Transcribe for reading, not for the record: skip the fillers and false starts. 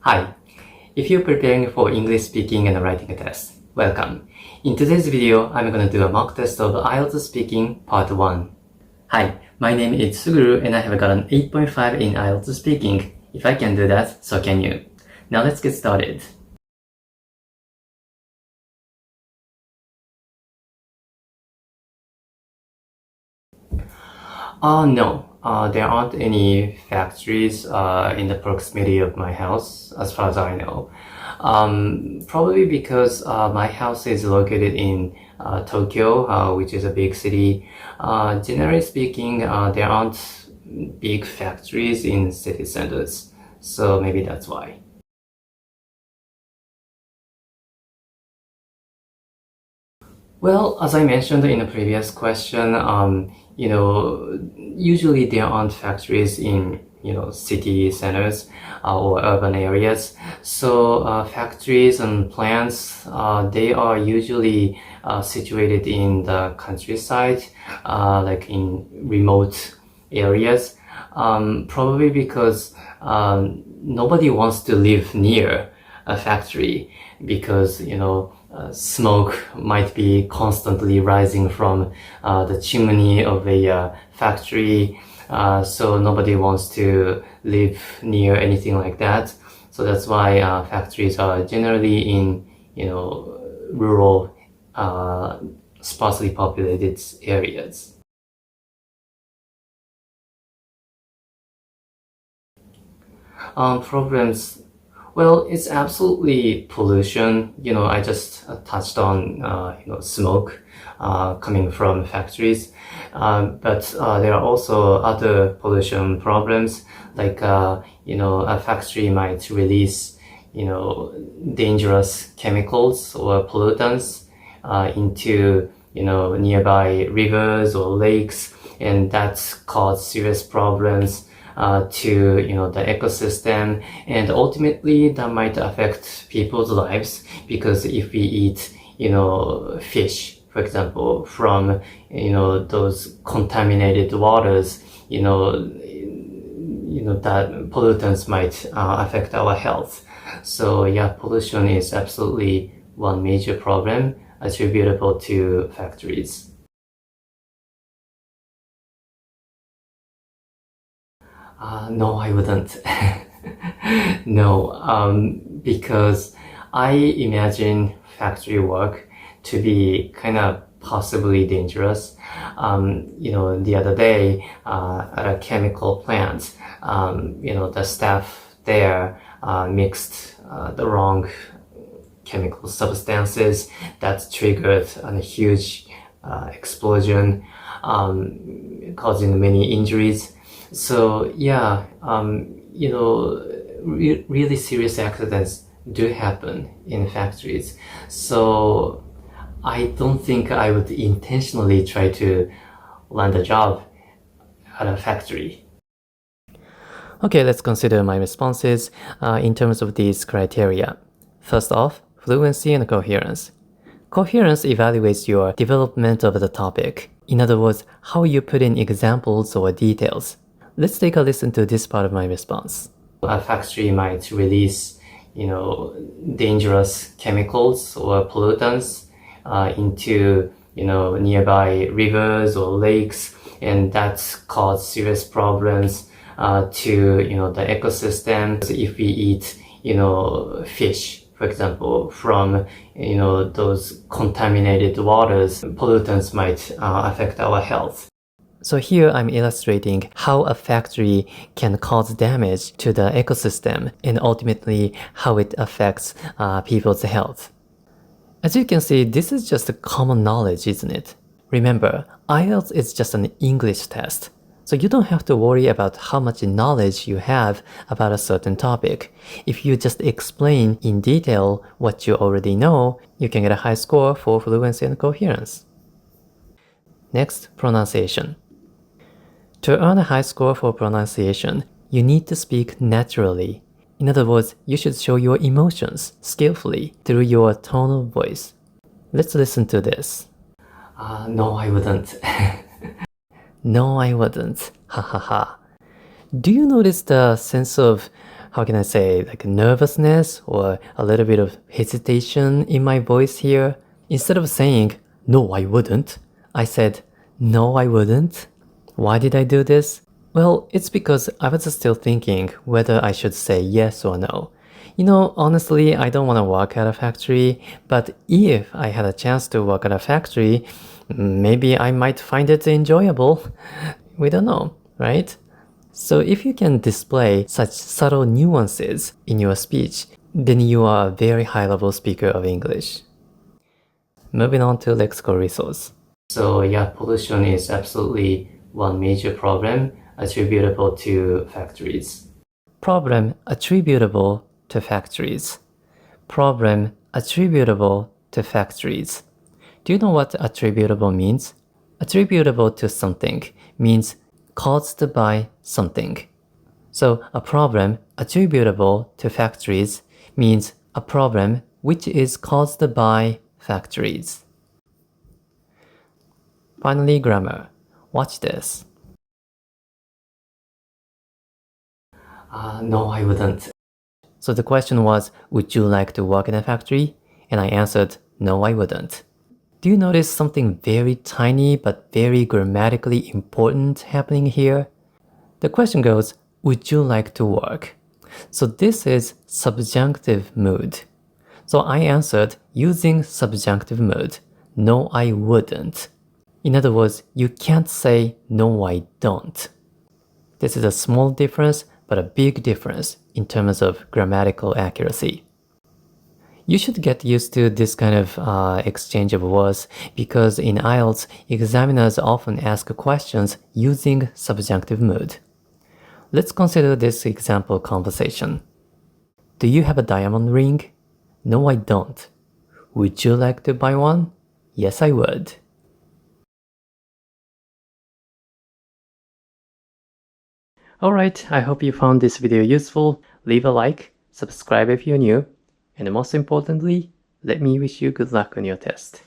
Hi, if you're preparing for English speaking and writing test, welcome. In today's video, I'm going to do a mock test of IELTS speaking part 1. Hi, my name is Suguru and I have got an 8.5 in IELTS speaking. If I can do that, so can you. Now let's get started. No, there aren't any factories in the proximity of my house, as far as I know. Probably because my house is located in Tokyo, which is a big city. Generally speaking, there aren't big factories in city centers, so maybe that's why. Well, as I mentioned in the previous question, usually there aren't factories in, city centers or urban areas. So factories and plants, they are usually situated in the countryside, like in remote areas. Probably because nobody wants to live near a factory because, smoke might be constantly rising from the chimney of a factory, so nobody wants to live near anything like that. So that's why factories are generally in, rural, sparsely populated areas. Problems. Well, it's absolutely pollution. I just touched on, smoke coming from factories. But there are also other pollution problems, like, a factory might release, dangerous chemicals or pollutants into, nearby rivers or lakes, and that's caused serious problems to the ecosystem, and ultimately that might affect people's lives, because if we eat fish, for example, from those contaminated waters, that pollutants might affect our health. So yeah, pollution is absolutely one major problem attributable to factories. No, I wouldn't. No, because I imagine factory work to be kind of possibly dangerous. The other day at a chemical plant, the staff there mixed the wrong chemical substances that triggered a huge explosion, causing many injuries. So yeah, really serious accidents do happen in factories. So I don't think I would intentionally try to land a job at a factory. Okay, let's consider my responses in terms of these criteria. First off, fluency and coherence. Coherence evaluates your development of the topic. In other words, how you put in examples or details. Let's take a listen to this part of my response. A factory might release, dangerous chemicals or pollutants into, nearby rivers or lakes, and that's caused serious problems to, the ecosystem. So if we eat, fish, for example, from, those contaminated waters, pollutants might affect our health. So here I'm illustrating how a factory can cause damage to the ecosystem and ultimately how it affects people's health. As you can see, this is just a common knowledge, isn't it? Remember, IELTS is just an English test, so you don't have to worry about how much knowledge you have about a certain topic. If you just explain in detail what you already know, you can get a high score for fluency and coherence. Next, pronunciation. To earn a high score for pronunciation, you need to speak naturally. In other words, you should show your emotions skillfully through your tone of voice. Let's listen to this. No, I wouldn't. No, I wouldn't. Ha ha ha. Do you notice the sense of how can I say, like nervousness or a little bit of hesitation in my voice here. Instead of saying, no, I wouldn't, I said, no, I wouldn't. Why did I do this? Well, it's because I was still thinking whether I should say yes or no. You know, honestly, I don't want to work at a factory, but if I had a chance to work at a factory, maybe I might find it enjoyable. We don't know, right? So if you can display such subtle nuances in your speech, then you are a very high-level speaker of English. Moving on to lexical resource. So yeah, pollution is absolutely one major problem attributable to factories. Problem attributable to factories. Problem attributable to factories. Do you know what attributable means? Attributable to something means caused by something. So a problem attributable to factories means a problem which is caused by factories. Finally, grammar. Watch this. No, I wouldn't. So the question was, would you like to work in a factory? And I answered, no, I wouldn't. Do you notice something very tiny but very grammatically important happening here? The question goes, would you like to work? So this is subjunctive mood. So I answered using subjunctive mood, no, I wouldn't. In other words, you can't say, no, I don't. This is a small difference, but a big difference in terms of grammatical accuracy. You should get used to this kind of exchange of words because in IELTS, examiners often ask questions using subjunctive mood. Let's consider this example conversation. Do you have a diamond ring? No, I don't. Would you like to buy one? Yes, I would. Alright, I hope you found this video useful. Leave a like, subscribe if you're new, and most importantly, let me wish you good luck on your test.